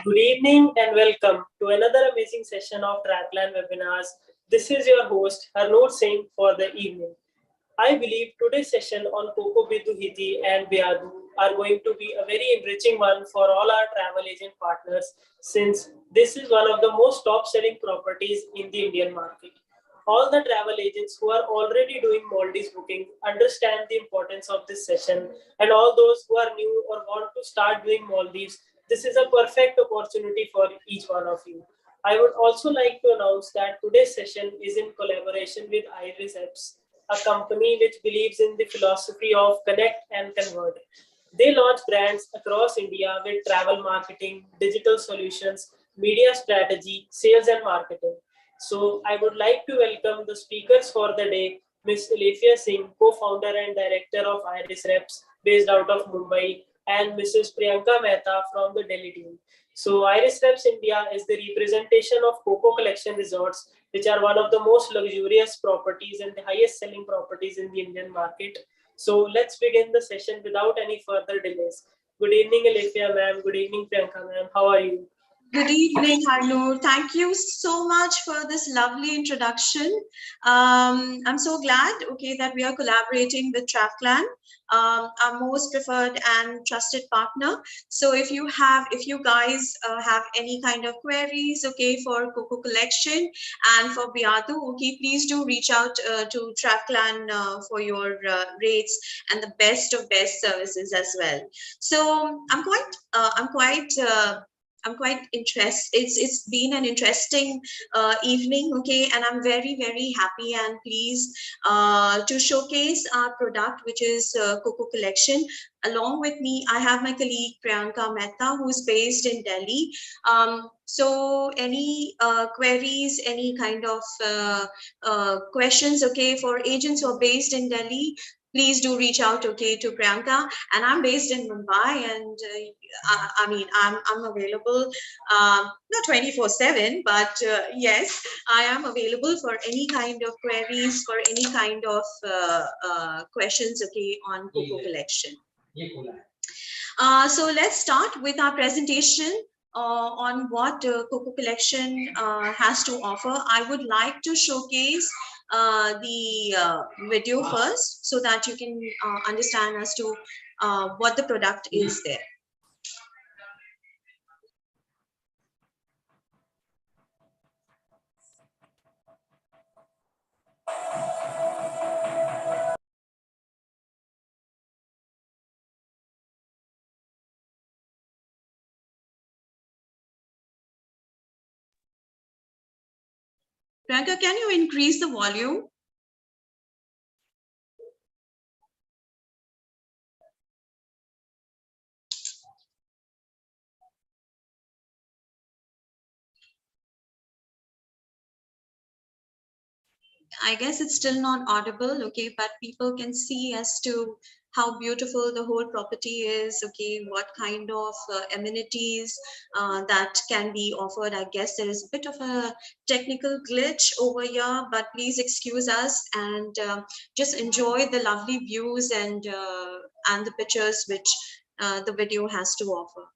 Good evening and welcome to another amazing session of Traplan webinars. This is your host Harnoor Singh for the evening. I believe today's session on Coco, Hithi and Biyadhoo are going to be a very enriching one for all our travel agent partners since this is one of the most top selling properties in the Indian market. All the travel agents who are already doing Maldives booking understand the importance of this session, and all those who are new or want to start doing Maldives, this is a perfect opportunity for each one of you. I would also like to announce that today's session is in collaboration with Iris Apps, a company which believes in the philosophy of connect and convert. They launch brands across India with travel marketing, digital solutions, media strategy, sales, and marketing. So, I would like to welcome the speakers for the day, Ms. Alifia Singh, co-founder and director of Iris Reps, based out of Mumbai, and Mrs. Priyanka Mehta from the Delhi team. So, Iris Reps India is the representation of Coco Collection Resorts, which are one of the most luxurious properties and the highest selling properties in the Indian market. So, let's begin the session without any further delays. Good evening, Alifia ma'am. Good evening, Priyanka ma'am. How are you? Good evening, Harnoor. Thank you so much for this lovely introduction. I'm so glad, that we are collaborating with TravClan, our most preferred and trusted partner. So if you guys have any kind of queries, for Coco Collection and for Biyadhoo, please do reach out to TravClan for your rates and the best of best services as well. So I'm quite interested. It's been an interesting evening, and I'm very happy and pleased to showcase our product, which is Coco Collection. Along with me, I have my colleague Priyanka Mehta, who's based in Delhi. So any queries, any kind of questions, for agents who are based in Delhi, please do reach out, to Priyanka. And I'm based in Mumbai, and I'm available, not 24/7, but yes, I am available for any kind of queries, for any kind of questions, on Coco Collection. So let's start with our presentation on what Coco Collection has to offer. I would like to showcase the video first so that you can understand as to what the product is there. Priyanka, can you increase the volume? I guess it's still not audible, but people can see as to how beautiful the whole property is, what kind of amenities that can be offered. I guess there is a bit of a technical glitch over here, but please excuse us and just enjoy the lovely views and the pictures which the video has to offer.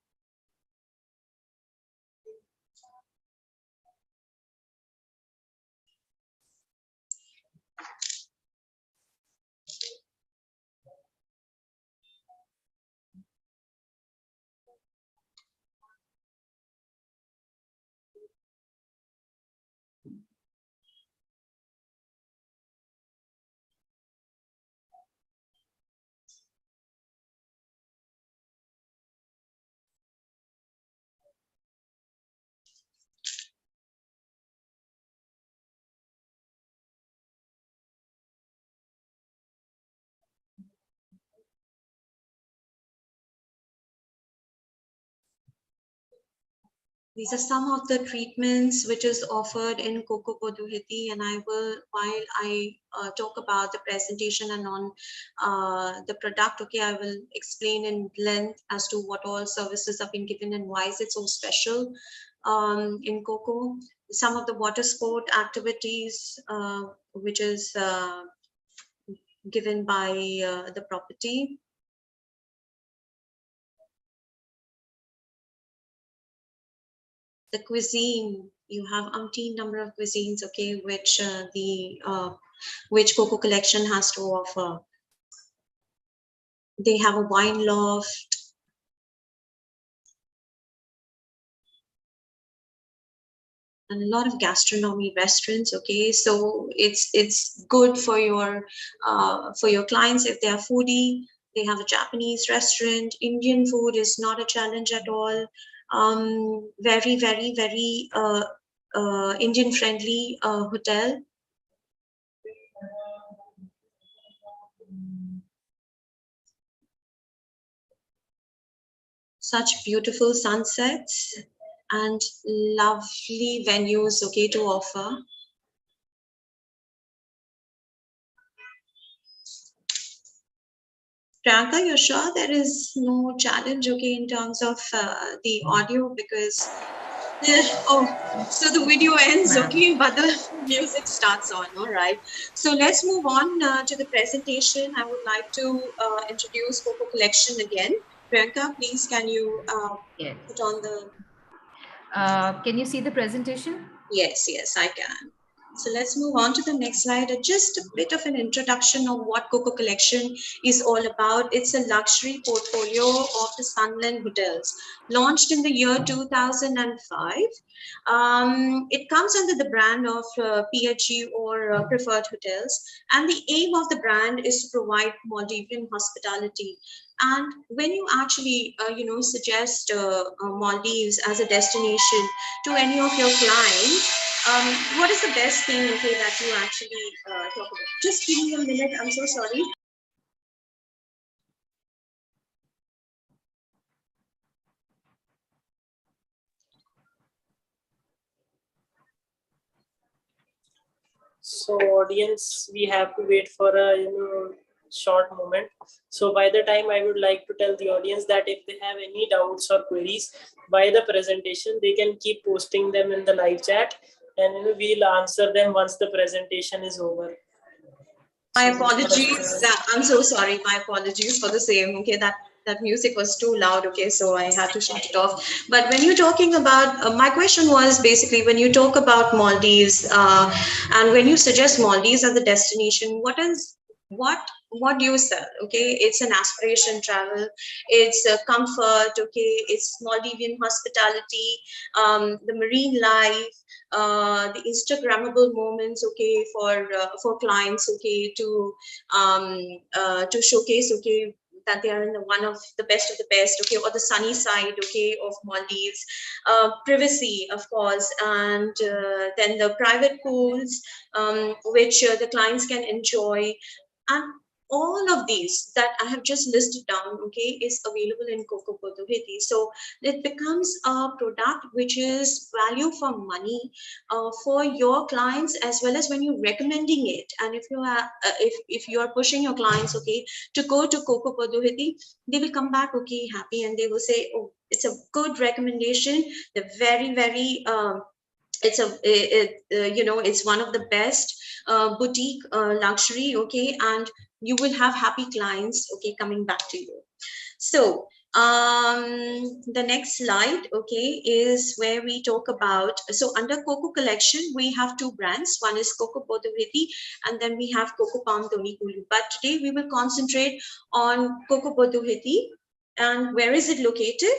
These are some of the treatments which is offered in Coco, Bodu, Hithi, and I will, while I talk about the presentation and on the product, I will explain in length as to what all services have been given and why is it so special in Coco. Some of the water sport activities which is given by the property. The cuisine, you have umpteen number of cuisines, okay, which Coco Collection has to offer. They have a wine loft. And a lot of gastronomy restaurants, okay, so it's good for your clients if they are foodie. They have a Japanese restaurant. Indian food is not a challenge at all. Very very very Indian friendly hotel. Such beautiful sunsets and lovely venues, okay, to offer. Priyanka, you're sure there is no challenge, okay, in terms of the audio? Because so the video ends, okay, but the music starts on. All right. So let's move on to the presentation. I would like to introduce Coco Collection again. Priyanka, please, can you Yes. put on the... Can you see the presentation? Yes, I can. So let's move on to the next slide. Just a bit of an introduction of what Coco Collection is all about. It's a luxury portfolio of the Sunland Hotels, launched in the year 2005. It comes under the brand of PHG or Preferred Hotels, and the aim of the brand is to provide Maldivian hospitality. And when you actually, suggest Maldives as a destination to any of your clients, what is the best thing, okay, that you actually talk about? Just give me a minute. I'm so sorry. So audience, we have to wait for a short moment. So by the time, I would like to tell the audience that if they have any doubts or queries by the presentation, they can keep posting them in the live chat, and we'll answer them once the presentation is over. My apologies. I'm so sorry. My apologies for the same. Okay, that music was too loud. Okay, so I had to shut it off. But when you're talking about, my question was basically when you talk about Maldives, and when you suggest Maldives as a destination, what do you sell? Okay, it's an aspiration travel. It's a comfort. Okay, it's Maldivian hospitality, the marine life, the Instagrammable moments, okay, for clients, okay, to showcase, okay, that they are in one of the best, okay, or the sunny side, okay, of Maldives. Privacy, of course, and then the private pools, which the clients can enjoy, and all of these that I have just listed down, okay, is available in Coco Bodu Hithi. So it becomes a product which is value for money for your clients, as well as when you're recommending it. And if you are if you are pushing your clients, okay, to go to Coco Bodu Hithi, they will come back, okay, happy, and they will say, oh, it's a good recommendation. They're very very it's one of the best boutique luxury, okay, and you will have happy clients, okay, coming back to you. So the next slide, okay, is where we talk about, so under Coco Collection we have two brands. One is Coco Bodu Hithi, and then we have Coco Palm Doni Kulu. But today we will concentrate on Coco Bodu Hithi. And where is it located?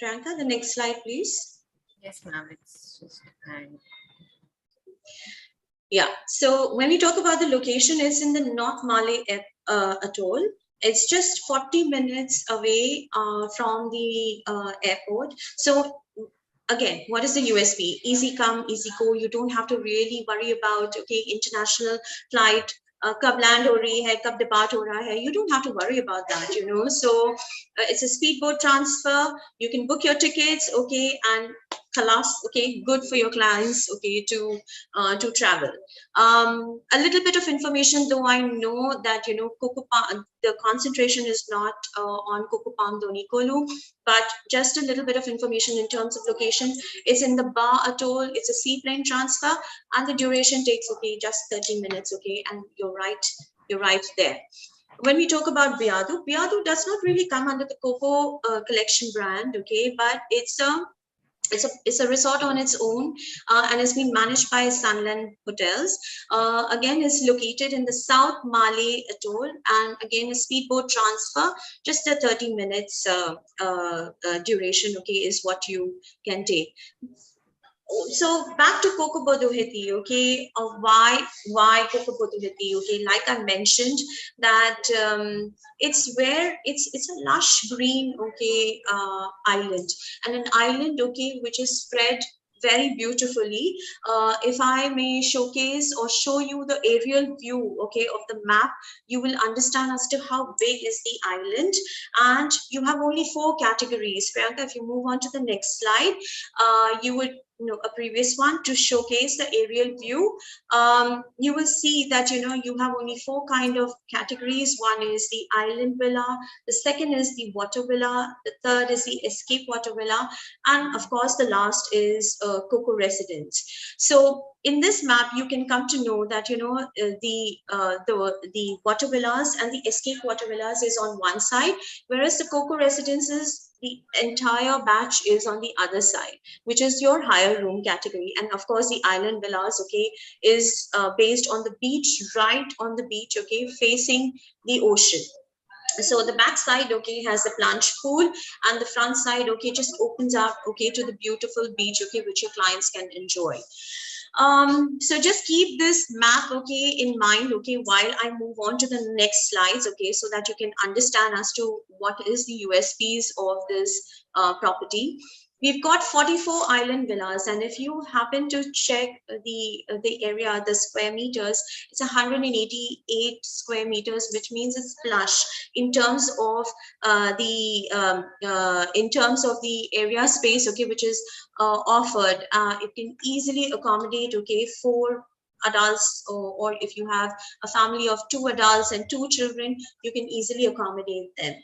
Priyanka, the next slide, please. Yes, ma'am. It's just Yeah. So when we talk about the location, it's in the North Malay Atoll. It's just 40 minutes away from the airport. So again, what is the USP? Easy come, easy go. You don't have to really worry about, okay, international flight. कब land हो रही है, कब depart हो रहा है. You don't have to worry about that, you know. So it's a speedboat transfer. You can book your tickets, okay, and khalas, okay, good for your clients, okay, to travel. A little bit of information, though I know that, you know, the concentration is not on Coco Palm Doni Kolu, but just a little bit of information in terms of location. It's in the Ba Atoll. It's a seaplane transfer, and the duration takes, okay, just 30 minutes, okay, and you're right there. when we talk about Biyadhoo, Biyadhoo does not really come under the Coco collection brand, okay, but it's a resort on its own, and it's been managed by Sunland Hotels. Again, it's located in the South Malay Atoll, and again, a speedboat transfer, just a 30 minutes duration, okay, is what you can take. So back to Coco Bodu Hithi, okay? Why Coco Bodu Hithi? Okay, like I mentioned, that it's a lush green, okay, island, and an island, okay, which is spread very beautifully. If I may showcase or show you the aerial view, okay, of the map, you will understand as to how big is the island. And you have only 4 categories. Priyanka, if you move on to the next slide, you would a previous one to showcase the aerial view. You will see that you have only 4 kind of categories. One is the island villa, the second is the water villa, the third is the escape water villa, and of course the last is Coco residence. So in this map you can come to know that the water villas and the escape water villas is on one side, whereas the Coco residences, the entire batch is on the other side, which is your higher room category. And of course the island villas, okay, is based on the beach, right on the beach, okay, facing the ocean. So the back side, okay, has the plunge pool, and the front side, okay, just opens up, okay, to the beautiful beach, okay, which your clients can enjoy. So just keep this map, okay, in mind, okay, while I move on to the next slides, okay, so that you can understand as to what is the USPs of this property. We've got 44 island villas, and if you happen to check the area, the square meters, it's 188 square meters, which means it's plush in terms of in terms of the area space, okay, which is offered. It can easily accommodate, okay, 4 adults, or if you have a family of 2 adults and 2 children, you can easily accommodate them.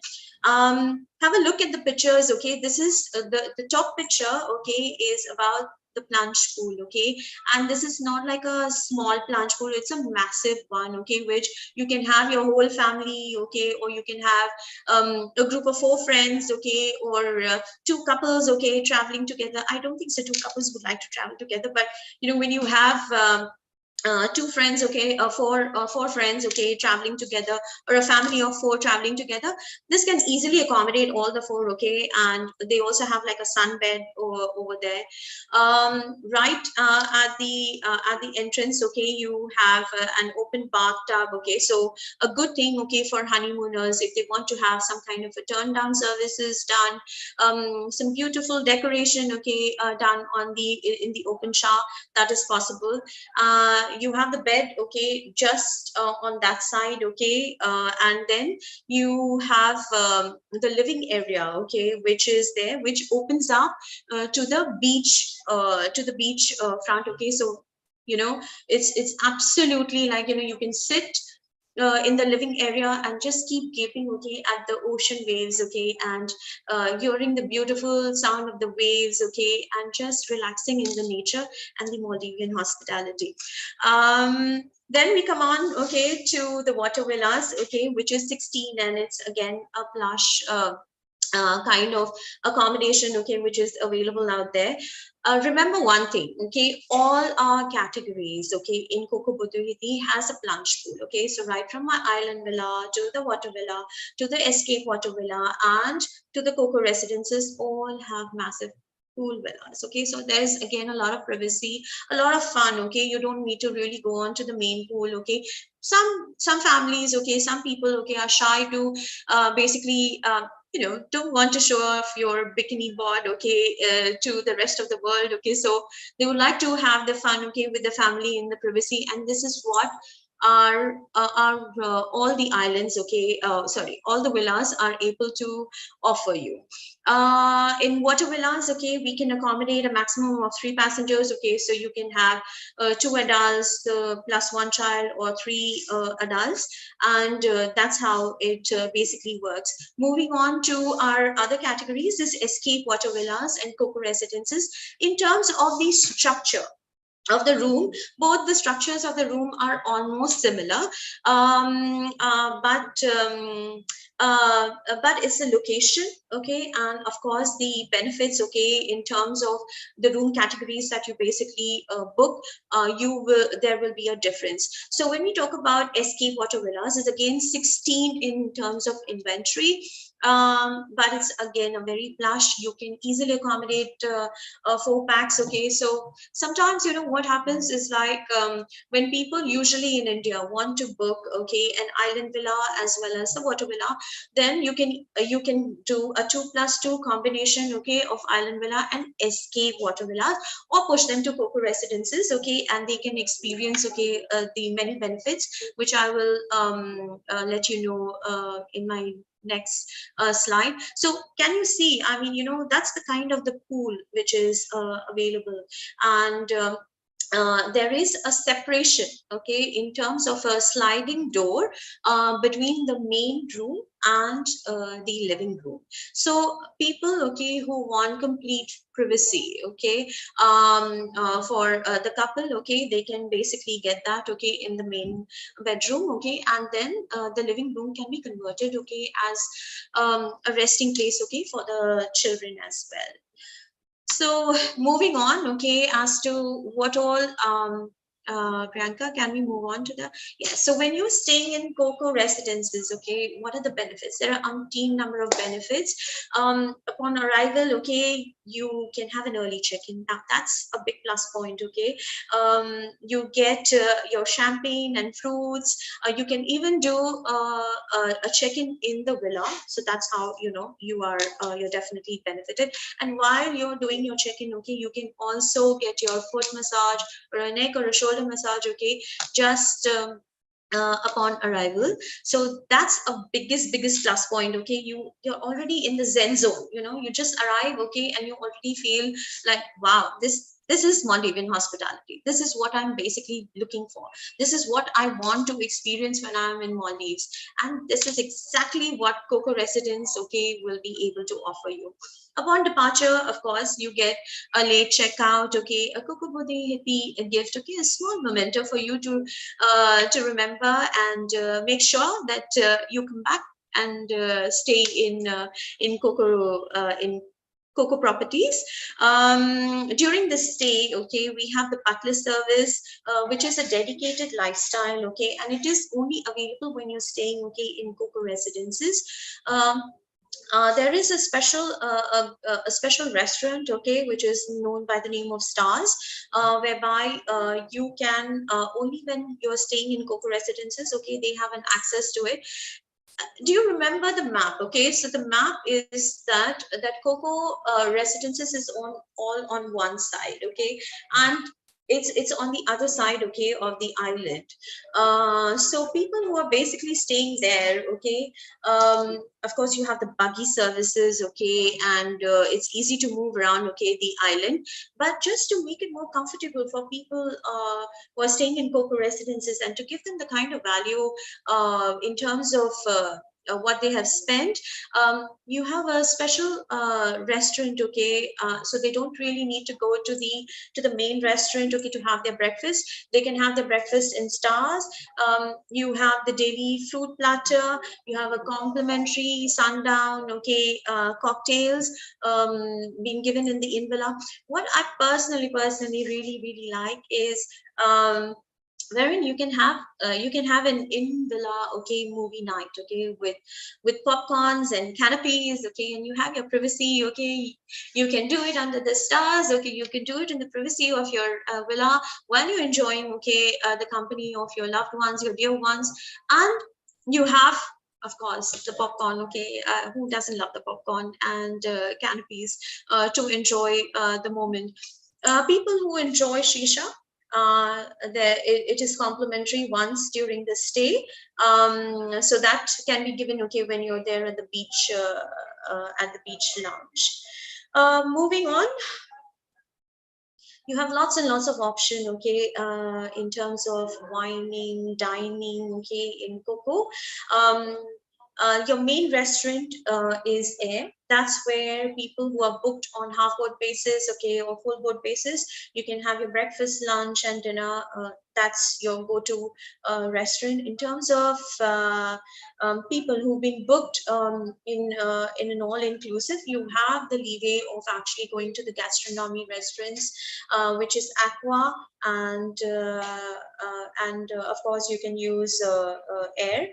Have a look at the pictures, okay. This is the top picture, okay, is about the plunge pool, okay, and this is not like a small plunge pool, it's a massive one, okay, which you can have your whole family, okay, or you can have a group of 4 friends, okay, or 2 couples, okay, traveling together. I don't think so 2 couples would like to travel together, but when you have 2 friends, okay, 4 friends, okay, traveling together, or a family of 4 traveling together, this can easily accommodate all the 4, okay. And they also have like a sunbed over there, right at the entrance, okay. You have an open bathtub, okay. So a good thing, okay, for honeymooners, if they want to have some kind of a turn down services done, some beautiful decoration, okay, done on in the open shower, that is possible. You have the bed, okay, just on that side, okay, and then you have the living area, okay, which is there, which opens up to the beach front, okay. So it's absolutely like you can sit in the living area and just keep gaping, okay, at the ocean waves, okay, and hearing the beautiful sound of the waves, okay, and just relaxing in the nature and the Maldivian hospitality. Then we come on, okay, to the water villas, okay, which is 16, and it's again a plush kind of accommodation, okay, which is available out there. Remember one thing, okay, all our categories, okay, in Coco Bodu Hithi has a plunge pool, okay. So right from my island villa to the water villa to the escape water villa and to the Coco residences, all have massive pool villas, okay. So there's again a lot of privacy, a lot of fun, okay. You don't need to really go on to the main pool, okay. Some families, okay, some people, okay, are shy to basically don't want to show off your bikini board, okay, to the rest of the world, okay. So they would like to have the fun, okay, with the family in the privacy, and this is what are all the islands, okay, sorry, all the villas are able to offer you. In water villas, okay, we can accommodate a maximum of 3 passengers, okay. So you can have 2 adults plus 1 child, or 3 adults, and that's how it basically works. Moving on to our other categories is escape water villas and Coco residences. In terms of the structure, of the room. Both the structures of the room are almost similar, um, uh, but um, but it's the location, okay, and of course the benefits, okay, in terms of the room categories that you basically book, there will be a difference. So when we talk about Escape Water Villas, is again 16 in terms of inventory, but it's again a very plush. You can easily accommodate 4 packs, okay. So sometimes, you know, what happens is like, when people usually in India want to book, okay, an island villa as well as the water villa, then you can do a 2+2 combination, okay, of island villa and escape water villas, or push them to Coco residences, okay, and they can experience, okay, the many benefits, which I will let you know in my next slide. So can you see, I mean, you know, that's the kind of the pool which is available. And there is a separation, okay, in terms of a sliding door between the main room and the living room. So people, okay, who want complete privacy, okay, for the couple, okay, they can basically get that, okay, in the main bedroom, okay, and then the living room can be converted, okay, as a resting place, okay, for the children as well. So moving on, okay, as to what all, Priyanka, can we move on to the, yeah. So when you're staying in Coco residences, okay, what are the benefits? There are umpteen number of benefits. Upon arrival, okay, you can have an early check-in. Now that's a big plus point, okay. You get your champagne and fruits. You can even do a check-in in the villa. So that's how, you know, you're definitely benefited. And while you're doing your check-in, okay, you can also get your foot massage or a neck or a shoulder massage, okay, just upon arrival. So that's a biggest plus point, okay. You're already in the zen zone, you know, you just arrive, okay, and you already feel like, wow, this is Maldivian hospitality. This is what I'm basically looking for. This is what I want to experience when I'm in Maldives. And this is exactly what Coco Residence, okay, will be able to offer you. Upon departure, of course, you get a late checkout, okay, a Coco Budi Hithi gift, okay, a small memento for you to remember, and make sure that you come back and stay in Coco Coco properties. During the stay, okay, we have the butler service, which is a dedicated lifestyle, okay, and it is only available when you're staying, okay, in Coco residences. Um, there is a special restaurant, okay, which is known by the name of Stars, whereby you can only when you're staying in Coco residences, okay, they have an access to it. Do you remember the map? Okay, so the map is that Coco residences is on all on one side, okay, and it's on the other side, okay, of the island. So people who are basically staying there, okay, of course you have the buggy services, okay, and it's easy to move around, okay, the island. But just to make it more comfortable for people who are staying in Coco residences, and to give them the kind of value in terms of what they have spent, you have a special restaurant, okay, so they don't really need to go to the main restaurant, okay, to have their breakfast. They can have their breakfast in Stars. You have the daily fruit platter, you have a complimentary sundown, okay, cocktails being given in the envelope. What I personally really like is wherein you can have an in villa, okay, movie night, okay, with popcorns and canopies, okay, and you have your privacy, okay. You can do it under the stars, okay, you can do it in the privacy of your villa, while you're enjoying, okay, the company of your loved ones, your dear ones. And you have, of course, the popcorn, okay, who doesn't love the popcorn and canopies to enjoy the moment. People who enjoy shisha, it is complimentary once during the stay, so that can be given, okay, when you're there at the beach lounge. Moving on, you have lots and lots of option, okay, in terms of wining, dining, okay, in Coco. Your main restaurant is Air, That's where people who are booked on half board basis, okay, or full board basis, you can have your breakfast, lunch, and dinner. That's your go-to restaurant. In terms of people who've been booked in an all-inclusive, you have the leeway of actually going to the gastronomy restaurants, which is Aqua, and of course you can use air.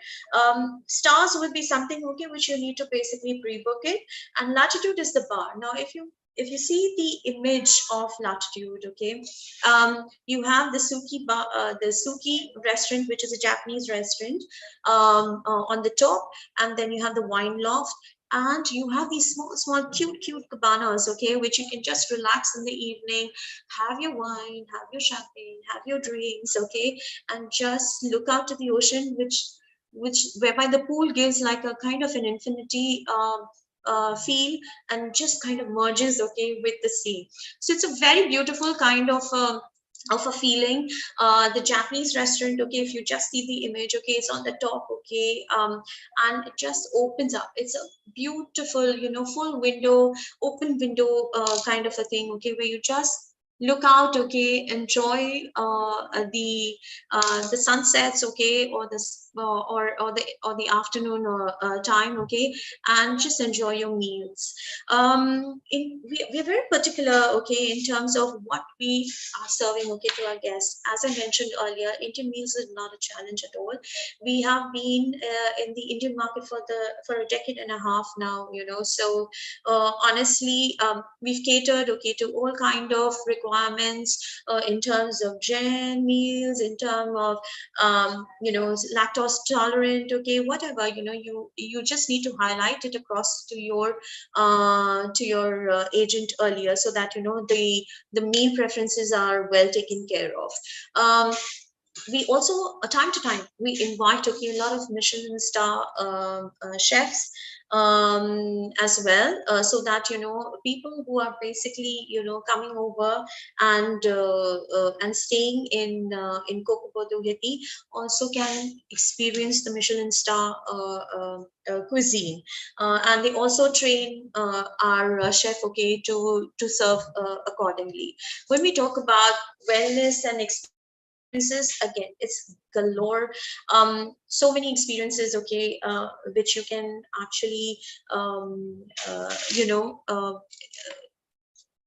Stars would be something, okay, which you need to basically pre-book it, and Latitude is the bar. Now if you see the image of Latitude, okay, you have the the Suki restaurant, which is a Japanese restaurant, on the top, and then you have the wine loft, and you have these small cute cabanas, okay, which you can just relax in the evening, have your wine, have your champagne, have your drinks, okay, and just look out to the ocean, which whereby the pool gives like a kind of an infinity feel, and just kind of merges, okay, with the sea. So it's a very beautiful kind of a feeling. The Japanese restaurant, okay, if you just see the image, okay, it's on the top, okay, and it just opens up. It's a beautiful, full window, open window kind of a thing, okay, where you just look out, okay, enjoy the sunsets, okay, or the afternoon time, okay, and just enjoy your meals. We're very particular, okay, in terms of what we are serving, okay, to our guests. As I mentioned earlier, Indian meals is not a challenge at all. We have been in the Indian market for a decade and a half now, so honestly, we've catered, okay, to all kind of requirements in terms of gen meals, in terms of lactose tolerant, okay, whatever, you just need to highlight it across to your agent earlier, so that the meal preferences are well taken care of. We also, time to time, we invite, okay, a lot of Michelin star chefs as well, so that people who are basically coming over and staying in Coco Bodu Hithi also can experience the Michelin star cuisine, and they also train our chef, okay, to serve accordingly. When we talk about wellness and experiences, again, it's galore. So many experiences, okay, which you can actually you know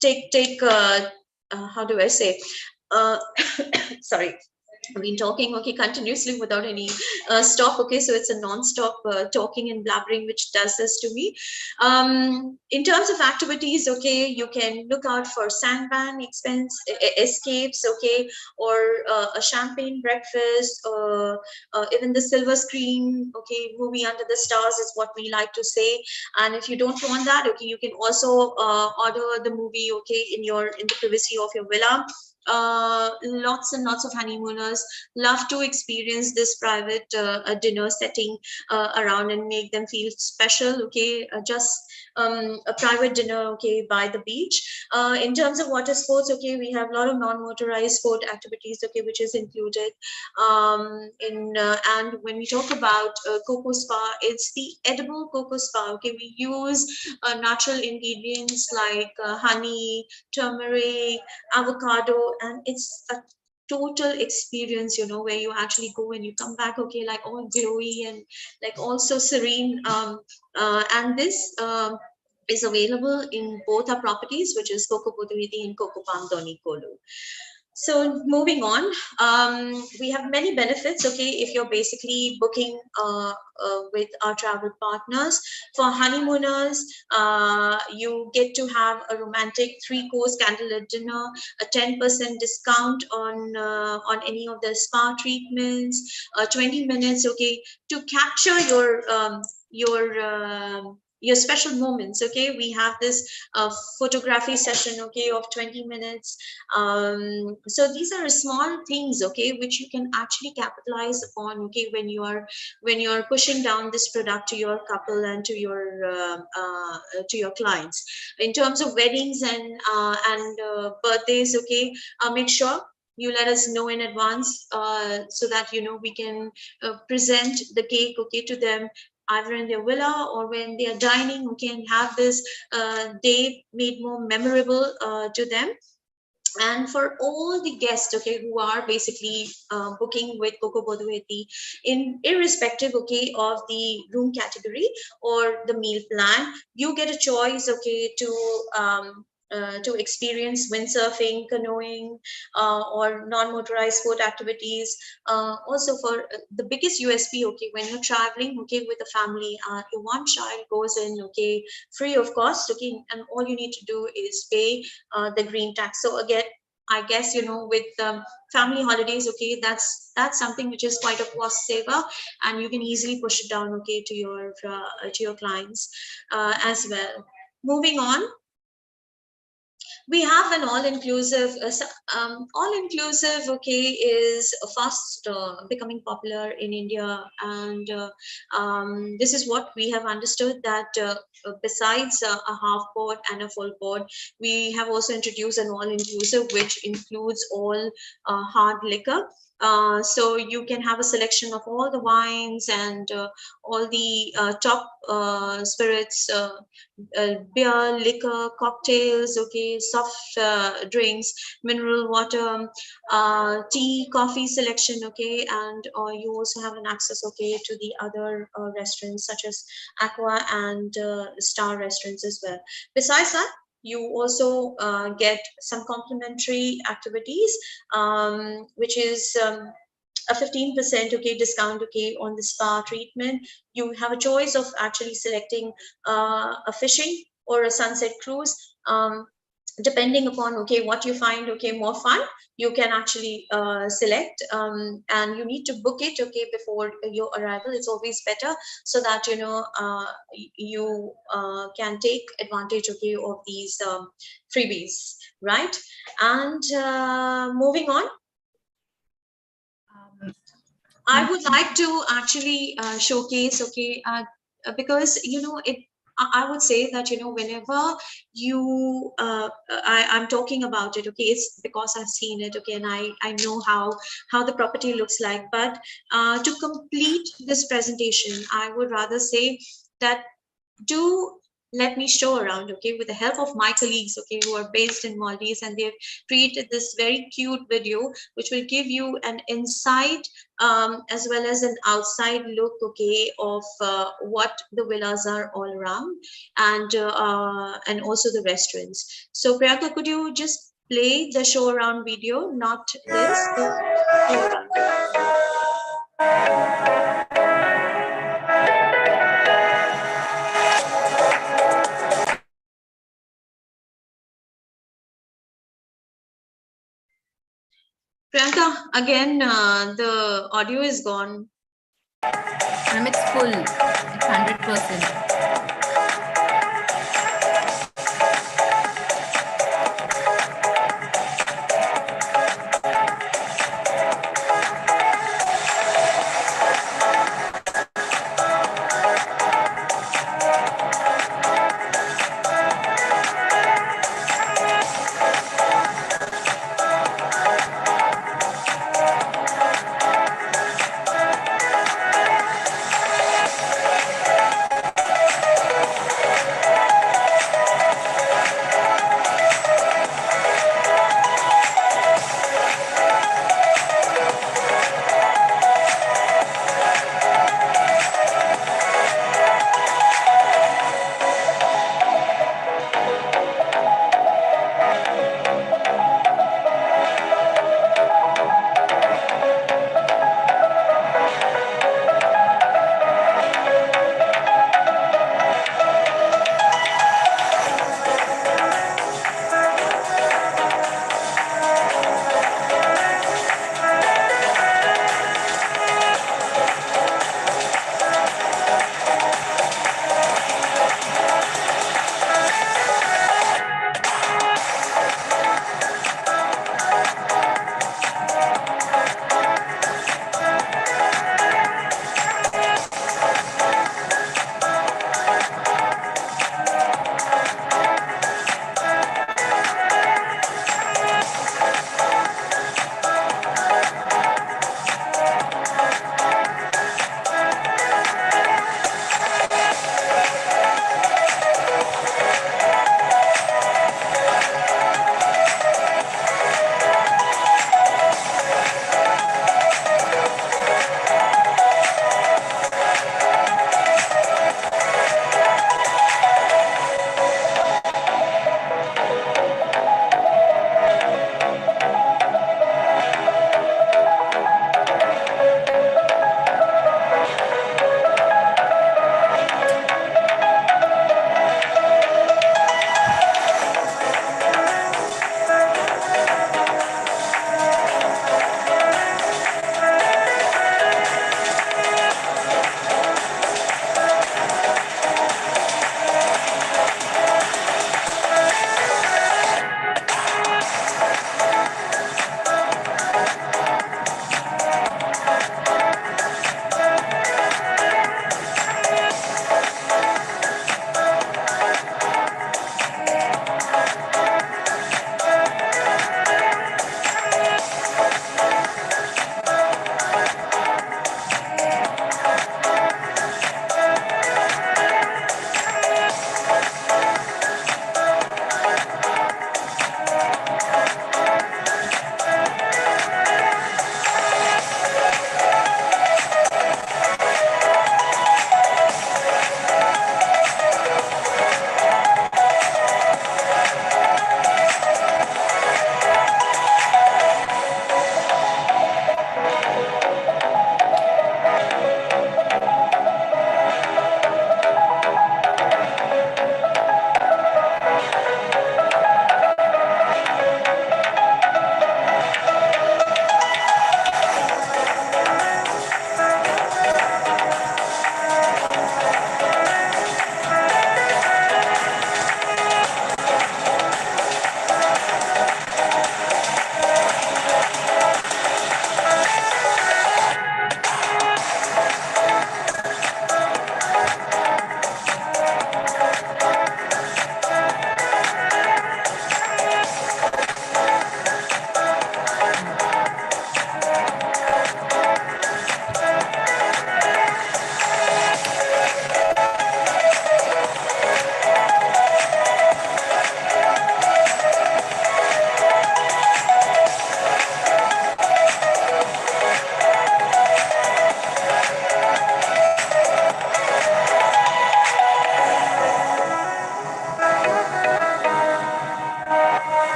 take how do I say, uh, sorry, I've been talking, okay, continuously without any stop, okay, so it's a non-stop talking and blabbering which does this to me. In terms of activities, okay, you can look out for sandban escapes, okay, or a champagne breakfast, even the silver screen, okay, movie under the stars is what we like to say. And if you don't want that, okay, you can also order the movie, okay, in the privacy of your villa. Lots and lots of honeymooners love to experience this private dinner setting around and make them feel special, okay, just a private dinner, okay, by the beach. In terms of water sports, okay, we have a lot of non-motorized sport activities, okay, which is included. And when we talk about Coco Spa, it's the edible Coco Spa, okay. We use natural ingredients like honey, turmeric, avocado, and it's a total experience, where you actually go and you come back, okay, like all glowy and like also serene. And this is available in both our properties, which is Coco Bodu Hithi and Coco Palm Doni Kolu. So moving on, we have many benefits, okay, if you're basically booking with our travel partners. For honeymooners, you get to have a romantic 3-course candlelit dinner, a 10% discount on any of the spa treatments, 20 minutes, okay, to capture your special moments, okay. We have this photography session, okay, of 20 minutes. So these are small things, okay, which you can actually capitalize upon, okay, when you're pushing down this product to your couple and to your clients. In terms of weddings and birthdays, okay, make sure you let us know in advance, so that we can present the cake, okay, to them either in their villa or when they are dining, okay, and have this day made more memorable to them. And for all the guests, okay, who are basically booking with Coco Bodu Hithi, in irrespective, okay, of the room category or the meal plan, you get a choice, okay, to experience windsurfing, canoeing, or non-motorized sport activities. Also, for the biggest USP, okay, when you're traveling, okay, with a family, your one child goes in, okay, free of cost, okay, and all you need to do is pay the green tax. So again, I guess, you know, with family holidays, okay, that's something which is quite a cost saver, and you can easily push it down, okay, to your clients as well. Moving on, we have an all-inclusive all-inclusive, okay, is fast becoming popular in India, and this is what we have understood, that besides a half board and a full board, we have also introduced an all-inclusive which includes all hard liquor. So you can have a selection of all the wines and all the top spirits, beer, liquor, cocktails, okay, soft drinks, mineral water, tea, coffee selection, okay, and you also have an access, okay, to the other restaurants such as Aqua and Star restaurants as well. Besides that, you also get some complimentary activities, which is a 15%, okay, discount, okay, on the spa treatment. You have a choice of actually selecting a fishing or a sunset cruise, depending upon, okay, what you find, okay, more fun. You can actually select, and you need to book it, okay, before your arrival. It's always better, so that, you know, you can take advantage, okay, of these freebies, right? And moving on, I would like to actually showcase, okay, because, you know, I would say that, you know, whenever you, I'm talking about it, okay, it's because I've seen it, okay, and I know how the property looks like. But to complete this presentation, I would rather say that, do let me show around, okay, with the help of my colleagues, okay, who are based in Maldives, and they've created this very cute video which will give you an inside as well as an outside look, okay, of what the villas are all around, and also the restaurants. So Priyanka, could you just play the show around video, not this, the show around video? Priyanka, again, the audio is gone. It's full. It's 100%.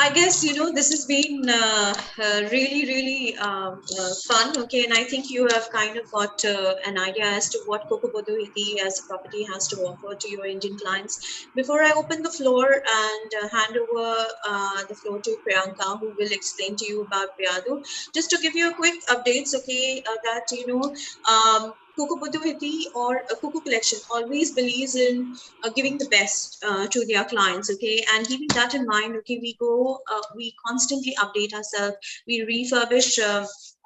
I guess, this has been really, really fun. Okay. And I think you have kind of got an idea as to what Coco Bodu Hithi as a property has to offer to your Indian clients. Before I open the floor and hand over the floor to Priyanka, who will explain to you about Biyadhoo, just to give you a quick updates, okay, that, Coco Bodu Hithi or Coco Collection always believes in giving the best to their clients, okay, and keeping that in mind, okay, we constantly update ourselves, we refurbish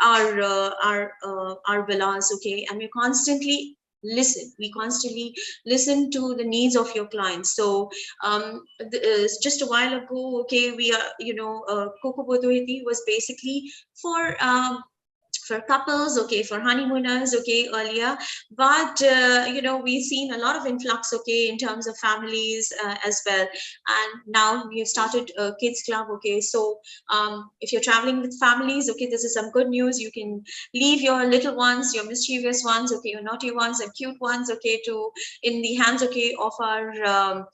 our villas, okay, and we constantly listen to the needs of your clients. So just a while ago, okay, we are, Coco Bodoiti was basically for for couples, okay, for honeymooners, okay, earlier, but we've seen a lot of influx, okay, in terms of families as well, and now we have started a kids club, okay. So if you're traveling with families, okay, this is some good news. You can leave your little ones, your mischievous ones, okay, your naughty ones and cute ones, okay, to in the hands, okay, of our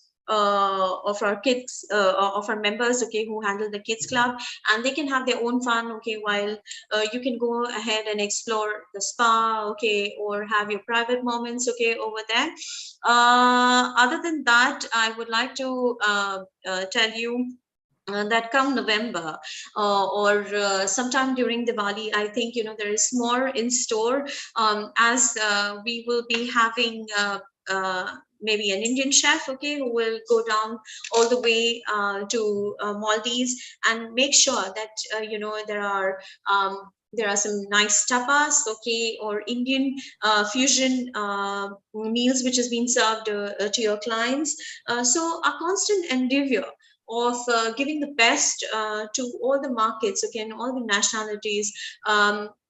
kids, of our members, okay, who handle the kids club, and they can have their own fun, okay, while you can go ahead and explore the spa, okay, or have your private moments, okay, over there. Other than that, I would like to tell you that come November or sometime during Diwali, I think there is more in store, as we will be having maybe an Indian chef, okay, who will go down all the way to Maldives and make sure that there are some nice tapas, okay, or Indian fusion meals which has been served to your clients. So a constant endeavor of giving the best to all the markets, okay, and all the nationalities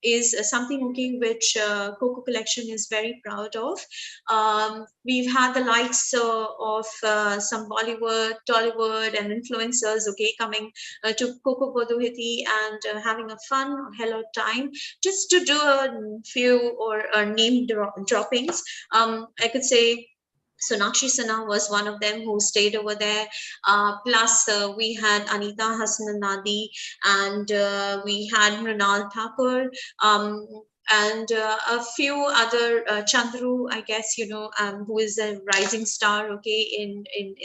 is something, okay, which Coco Collection is very proud of. We've had the likes of some Bollywood, Tollywood, and influencers, okay, coming to Coco Boduhiti and having a fun, hello time, just to do a few or name droppings. I could say Sonakshi Sinha was one of them who stayed over there. Plus, we had Anita Hassanadi, and we had Mrinal Thakur, and a few other Chandru, I guess, who is a rising star, okay, in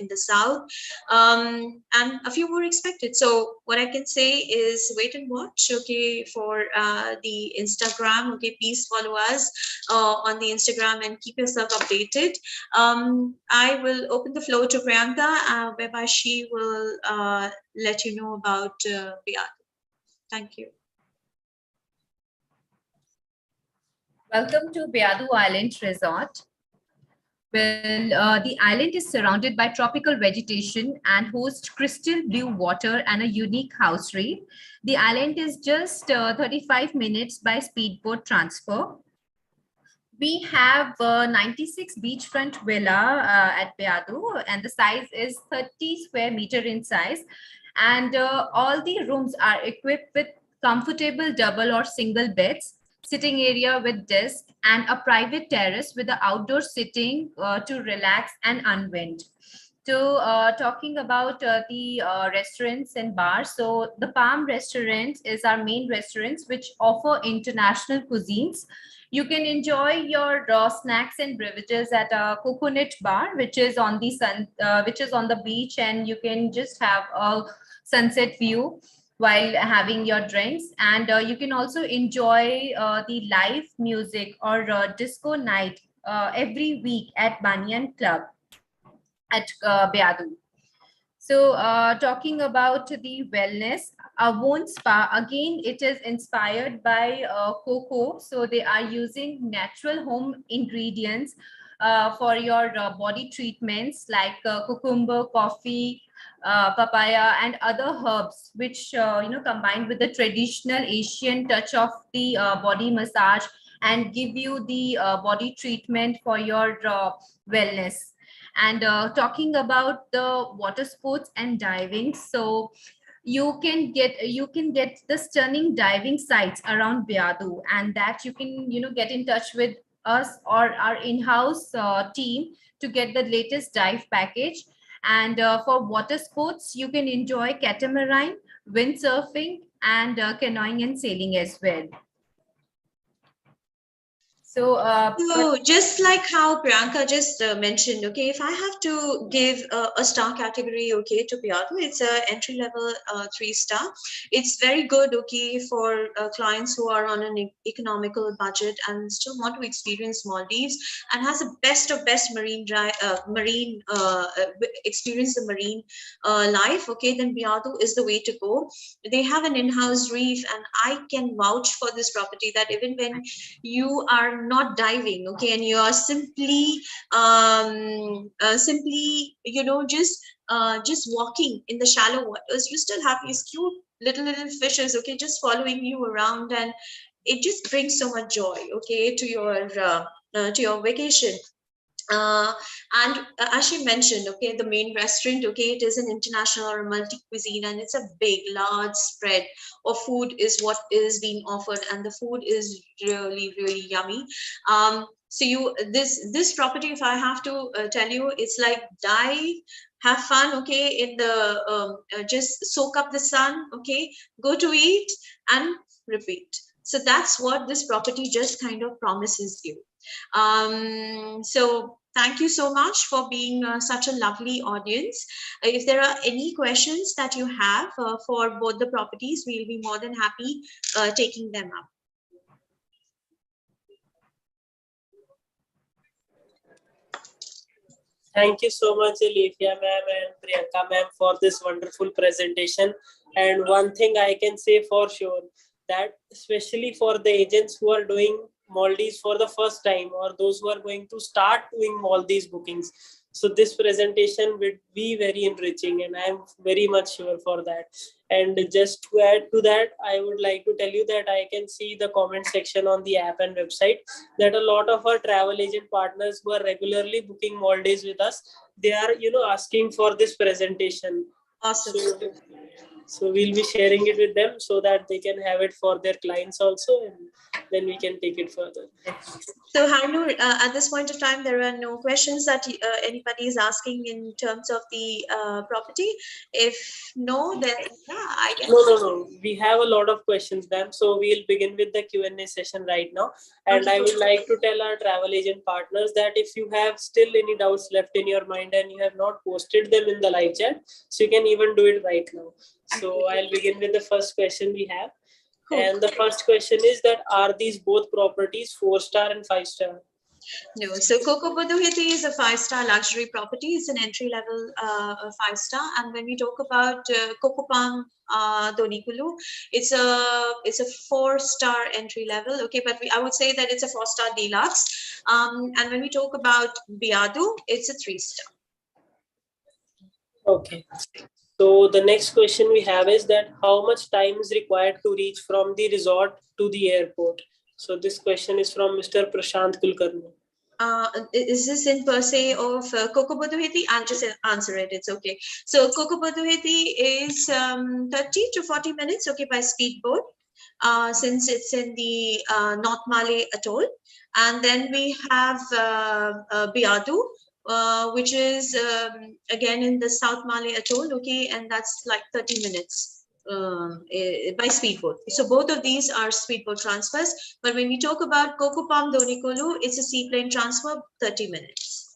the south, and a few more expected. So what I can say is wait and watch, okay, for the Instagram, okay. Please follow us on the Instagram and keep yourself updated. I will open the floor to Priyanka, whereby she will let you know about Biyadhoo. Thank you. Welcome to Biyadhoo Island Resort. Well, the island is surrounded by tropical vegetation and hosts crystal blue water and a unique house reef. The island is just 35 minutes by speedboat transfer. We have 96 beachfront villa at Biyadhoo, and the size is 30 square meter in size. And all the rooms are equipped with comfortable double or single beds, sitting area with desk, and a private terrace with the outdoor sitting to relax and unwind. So talking about the restaurants and bars, so the Palm Restaurant is our main restaurants which offer international cuisines. You can enjoy your raw snacks and beverages at a coconut bar, which is on the which is on the beach, and you can just have a sunset view while having your drinks. And you can also enjoy the live music or disco night every week at Banyan Club at Biyadhoo. So talking about the wellness, Avon Spa, again, it is inspired by Coco. So they are using natural home ingredients for your body treatments like cucumber, coffee, papaya, and other herbs, which, combined with the traditional Asian touch of the body massage and give you the body treatment for your wellness. And talking about the water sports and diving, so you can get the stunning diving sites around Biyadhoo, and that you can get in touch with us or our in-house team to get the latest dive package. And for water sports, you can enjoy catamaran, windsurfing, and canoeing and sailing as well. So, So just like how Priyanka just mentioned, okay, if I have to give a star category, okay, to Biyadhoo, it's a entry level 3-star. It's very good, okay, for clients who are on an economical budget and still want to experience Maldives and has a best of best experience the marine life. Okay, then Biyadhoo is the way to go. They have an in-house reef, and I can vouch for this property that even when you are not diving, okay, and you are simply just walking in the shallow waters, you still have these cute little fishes, okay, just following you around, and it just brings so much joy, okay, to your vacation. uh, and as she mentioned, okay, the main restaurant, okay, it is an international or multi cuisine, and it's a big, large spread of food is what is being offered, and the food is really, really yummy. So this property, if I have to tell you, it's like dive, have fun, okay, in the just soak up the sun, okay, go to eat and repeat. So that's what this property just kind of promises you. So thank you so much for being such a lovely audience. If there are any questions that you have for both the properties, we'll be more than happy taking them up. Thank you so much, Alifia ma'am and Priyanka ma'am, for this wonderful presentation. And one thing I can say for sure, that especially for the agents who are doing Maldives for the first time, or those who are going to start doing Maldives bookings, so this presentation will be very enriching, and I am very much sure for that. And just to add to that, I would like to tell you that I can see the comment section on the app and website that a lot of our travel agent partners who are regularly booking Maldives with us, they are asking for this presentation. Awesome. So we'll be sharing it with them so that they can have it for their clients also, and then we can take it further. So Harnoor, at this point of time, there are no questions that anybody is asking in terms of the property. If no, then yeah, I guess. No. We have a lot of questions, ma'am. So we'll begin with the Q&A session right now. And Okay. I would like to tell our travel agent partners that if you have still any doubts left in your mind and you have not posted them in the live chat, so you can even do it right now. So I'll begin with the first question we have. Cool. And the first question is that are these both properties 4-star and 5-star? No, so Coco Bodu Hithi is a 5-star luxury property. It's an entry level 5-star. And when we talk about Coco Palm Donikulu, it's a 4-star entry level. Okay, but I would say that it's a 4-star deluxe. And when we talk about Biyadhoo, it's a 3-star. Okay. So the next question we have is that how much time is required to reach from the resort to the airport? So this question is from Mr. Prashant Kulkarni. Is this in per se of Coco Bodu Hithi? I'll just answer it. It's okay. So Coco Bodu Hithi is 30 to 40 minutes, okay, by speedboat, since it's in the North Malay Atoll. And then we have Biyadhoo, which is again in the South Malay Atoll, okay, and that's like 30 minutes. By speedboat. So both of these are speedboat transfers. But when we talk about Coco Palm Donikolu, it's a seaplane transfer, 30 minutes.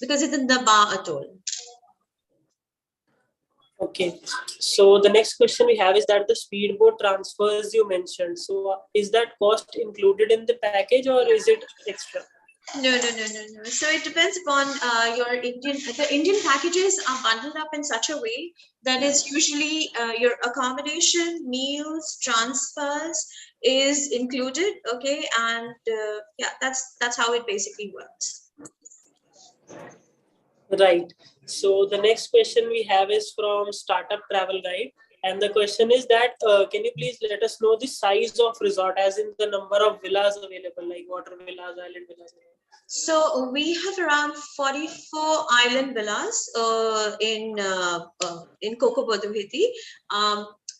Because it's in the Ba Atoll. Okay. So the next question we have is that the speedboat transfers you mentioned. So is that cost included in the package or is it extra? No. So it depends upon your Indian. The Indian packages are bundled up in such a way that it's usually your accommodation, meals, transfers is included. Okay, and yeah, that's how it basically works. Right. So the next question we have is from Startup Travel Guide. And the question is that, can you please let us know the size of resort, as in the number of villas available, like water villas, island villas? So we have around 44 island villas in Coco Bodu Hithi.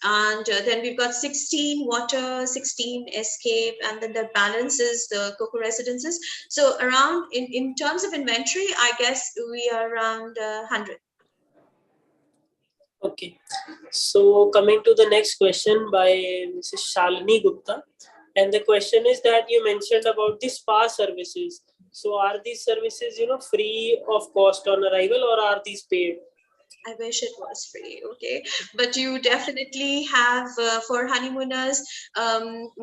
And then we've got 16 water, 16 escape, and then the balance is the Coco residences. So around, in terms of inventory, I guess we are around 100. Okay. So coming to the next question by Mrs. Shalini Gupta. And the question is that you mentioned about the spa services. So are these services, free of cost on arrival, or are these paid? I wish it was free, okay? But you definitely have, for honeymooners,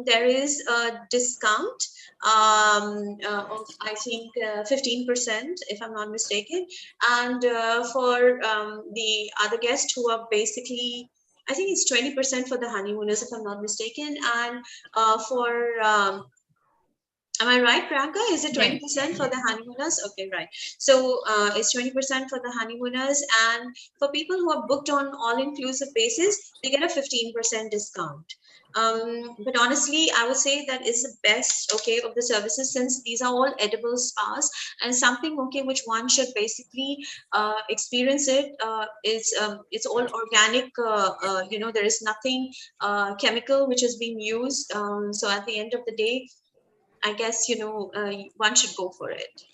there is a discount of, I think, 15%, if I'm not mistaken. And for the other guests who are basically, I think it's 20% for the honeymooners, if I'm not mistaken. And for am I right, Priyanka? Is it 20% for the honeymooners? Okay, right. So it's 20% for the honeymooners, and for people who are booked on all-inclusive basis, they get a 15% discount. But honestly, I would say that is the best, okay, of the services, since these are all edible spas, and something, okay, which one should basically experience it. It's all organic. There is nothing chemical which has been used. So at the end of the day, I guess, one should go for it.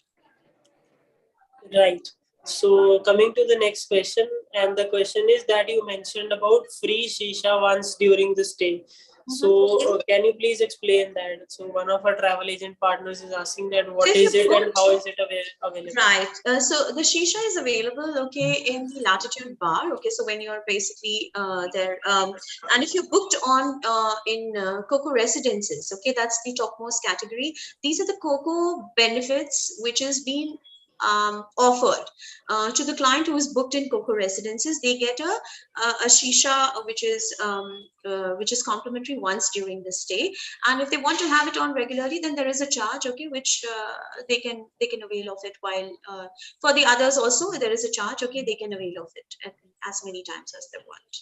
Right. So coming to the next question, and the question is that you mentioned about free shisha once during the stay. So can you please explain that? So one of our travel agent partners is asking that what So is it and how is it available? Right. So the shisha is available, okay, in the Latitude Bar. Okay, so when you're basically there, and if you booked on in Coco Residences, okay, that's the topmost category. These are the Coco benefits which has been offered to the client who is booked in Coco Residences. They get a shisha which is complimentary once during the stay, and if they want to have it on regularly, then there is a charge, okay, which they can avail of it. While for the others also there is a charge, okay, they can avail of it as many times as they want.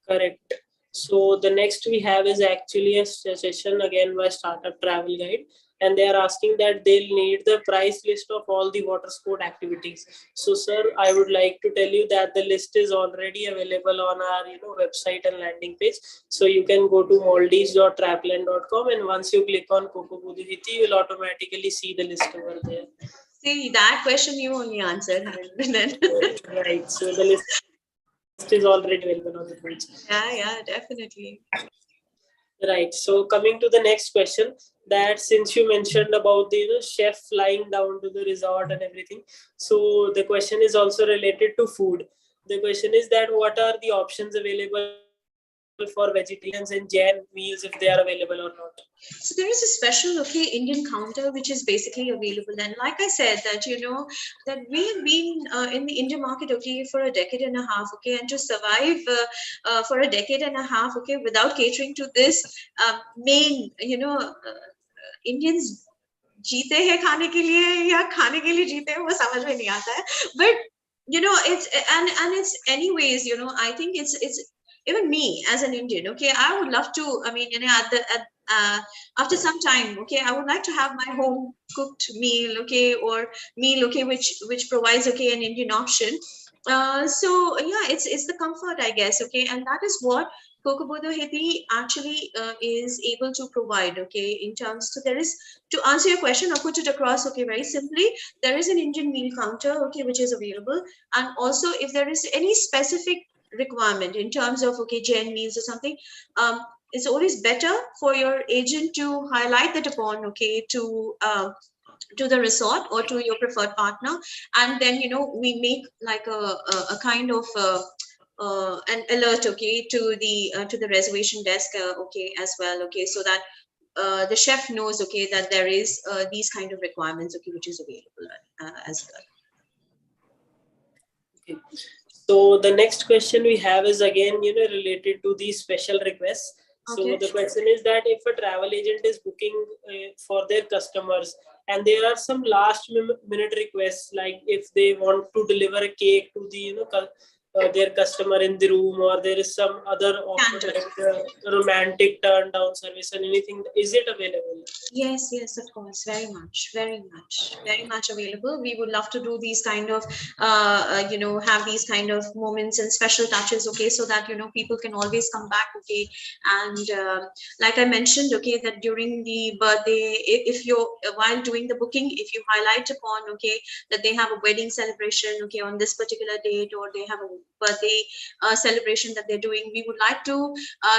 Correct. So the next we have is actually a session again by Startup Travel Guide, and they are asking that they'll need the price list of all the water sport activities. So sir, I would like to tell you that the list is already available on our website and landing page. So you can go to maldives.trapland.com, and once you click on Coco Bodu Hithi, you will automatically see the list over there. See, that question you only answered. Right. So the list is already available on the page. Yeah, definitely. Right. So coming to the next question, that since you mentioned about the chef flying down to the resort and everything, so the question is also related to food. The question is that what are the options available for vegetarians and Jain meals, if they are available or not? So there is a special, okay, Indian counter which is basically available, and like I said, that that we have been in the Indian market, okay, for a decade and a half, okay, and to survive for a decade and a half, okay, without catering to this main, Indians जीते हैं खाने के लिए या खाने के लिए जीते हैं वो समझ में नहीं आता है, but it's and it's anyways, I think it's even me as an Indian, okay, I would love to, I mean, after some time, okay, I would like to have my home cooked meal, okay, or meal, okay, which provides, okay, an Indian option. So yeah, it's the comfort, I guess, okay, and that is what Coco Bodu Hithi actually is able to provide, okay, in terms. So there is, to answer your question, I'll put it across, okay, very simply, there is an Indian meal counter, okay, which is available, and also if there is any specific requirement in terms of, okay, Jain meals or something, it's always better for your agent to highlight that upon, okay, to the resort or to your preferred partner, and then we make like a kind of an alert, okay, to the reservation desk, okay, as well, okay, so that the chef knows, okay, that there is these kind of requirements, okay, which is available as well. Okay. So the next question we have is again, related to these special requests. So the question is that if a travel agent is booking for their customers, and there are some last minute requests, like if they want to deliver a cake to the their customer in the room, or there is some other offer Candle. like romantic turn down service and anything? Is it available? Yes, yes, of course, very much available. We would love to do these kind of, have these kind of moments and special touches, okay, so that, people can always come back, okay. And like I mentioned, okay, that during the birthday, if you're, while doing the booking, if you highlight upon, okay, that they have a wedding celebration, okay, on this particular date, or they have a birthday celebration that they're doing, we would like to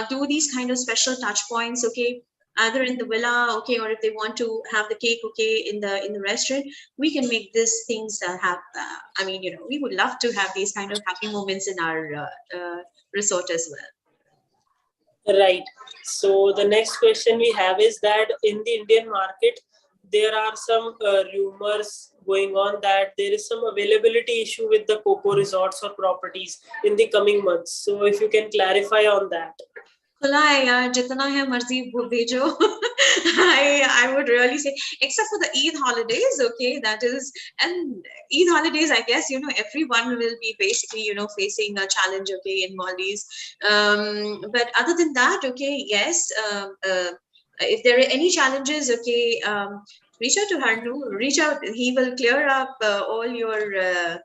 do these kind of special touch points, okay, either in the villa, okay, or if they want to have the cake, okay, in the restaurant, we can make these things have. We would love to have these kind of happy moments in our resort as well. Right. So the next question we have is that in the Indian market, there are some rumors going on that there is some availability issue with the Coco resorts or properties in the coming months. So if you can clarify on that. खुला है यार जितना है मर्जी वो भेजो I would really say except for the Eid holidays, okay, that is, and Eid holidays, I guess, everyone will be basically, facing a challenge, okay, in Maldives, but other than that, okay, yes, if there are any challenges, okay, reach out to Harnu, reach out, he will clear up all your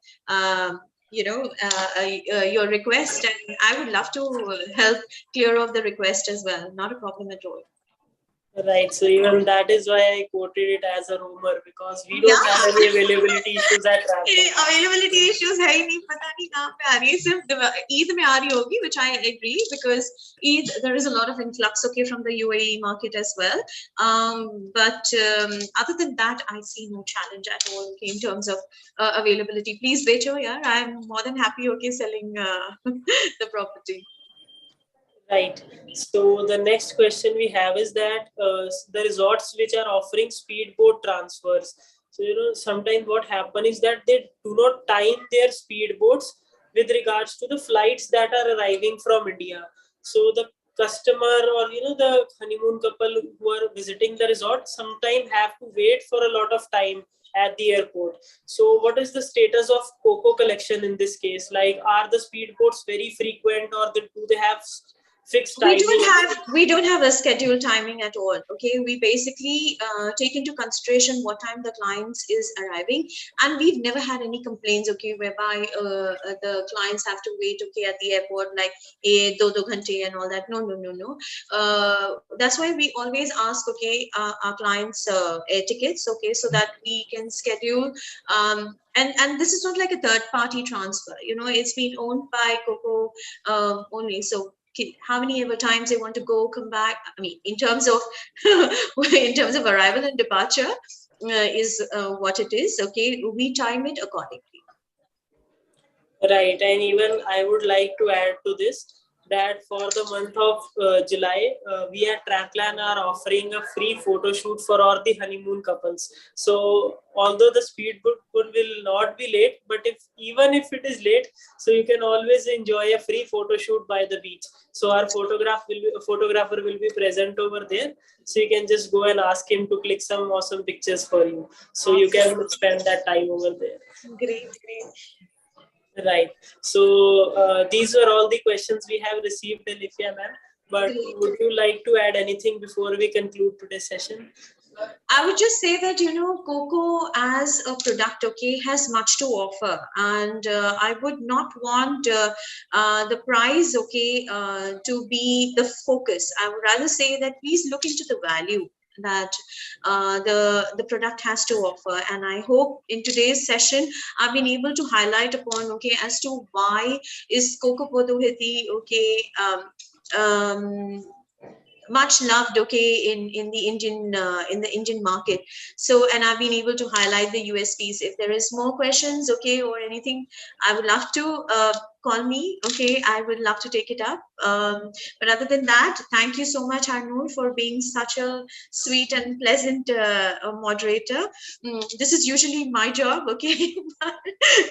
your request, and I would love to help clear off the request as well. Not a problem at all. Right. So even that is why I quoted it as a rumor, because we don't have any availability issues at Ramco. Availability issues है ही नहीं, पता नहीं कहाँ पे आ रही है, सिर्फ ईद में आ रही होगी, which I agree, because Eid there is a lot of influx, okay, from the UAE market as well. But other than that, I see no challenge at all, okay, in terms of availability. Please becho, yeah, I'm more than happy, okay, selling the property. Right. So the next question we have is that the resorts which are offering speedboat transfers. So sometimes what happens is that they do not time their speedboats with regards to the flights that are arriving from India. So the customer, or the honeymoon couple who are visiting the resort sometimes have to wait for a lot of time at the airport. So what is the status of Coco collection in this case? Like, are the speedboats very frequent, or do they have fixed timing? We don't have a scheduled timing at all, okay. We basically take into consideration what time the clients is arriving, and we've never had any complaints, okay, whereby the clients have to wait, okay, at the airport like do ghante and all that. No. That's why we always ask, okay, our clients air tickets, okay, so that we can schedule and this is not like a third party transfer, it's been owned by Coco only. So how many ever times they want to go, come back, I mean, in terms of arrival and departure is what it is, okay, we time it accordingly. Right. And even I would like to add to this that for the month of July, we at Trackland are offering a free photo shoot for all the honeymoon couples. So although the speedboat will not be late, but even if it is late, so you can always enjoy a free photo shoot by the beach. So our photographer will be present over there. So you can just go and ask him to click some awesome pictures for you. So you can spend that time over there. Great. Right. So these were all the questions we have received, Alifia ma'am. But would you like to add anything before we conclude today's session? I would just say that, Coco as a product, okay, has much to offer. And I would not want the price, okay, to be the focus. I would rather say that please look into the value that the product has to offer. And I hope in today's session I've been able to highlight upon, okay, as to why is Coco Bodu Hithi, okay, much loved, okay, in the Indian market. So, and I've been able to highlight the USPs. If there is more questions, okay, or anything, I would love to call me, okay, I would love to take it up. But other than that, thank you so much, Harnoor, for being such a sweet and pleasant moderator. This is usually my job, okay.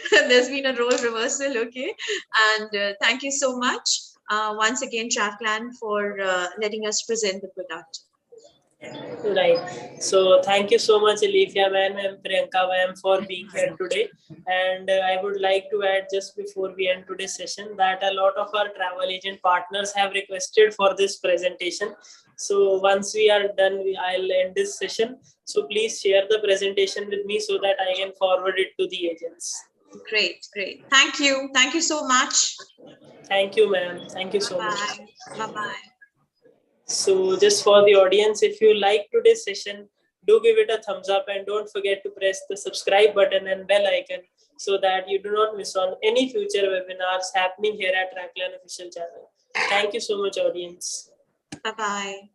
There's been a role reversal, okay, and thank you so much once again, Trackland, for letting us present the product. Right. So thank you so much, Alifia ma'am and Priyanka ma'am, for being here today. And I would like to add just before we end today's session that a lot of our travel agent partners have requested for this presentation. So once we are done, I'll end this session. So please share the presentation with me so that I can forward it to the agents. Great, great. Thank you. Thank you so much. Thank you, ma'am. Thank you so much. Bye-bye. Bye-bye. So just for the audience, if you like today's session, do give it a thumbs up and don't forget to press the subscribe button and bell icon so that you do not miss on any future webinars happening here at Trackline official channel. Thank you so much, audience. Bye-bye.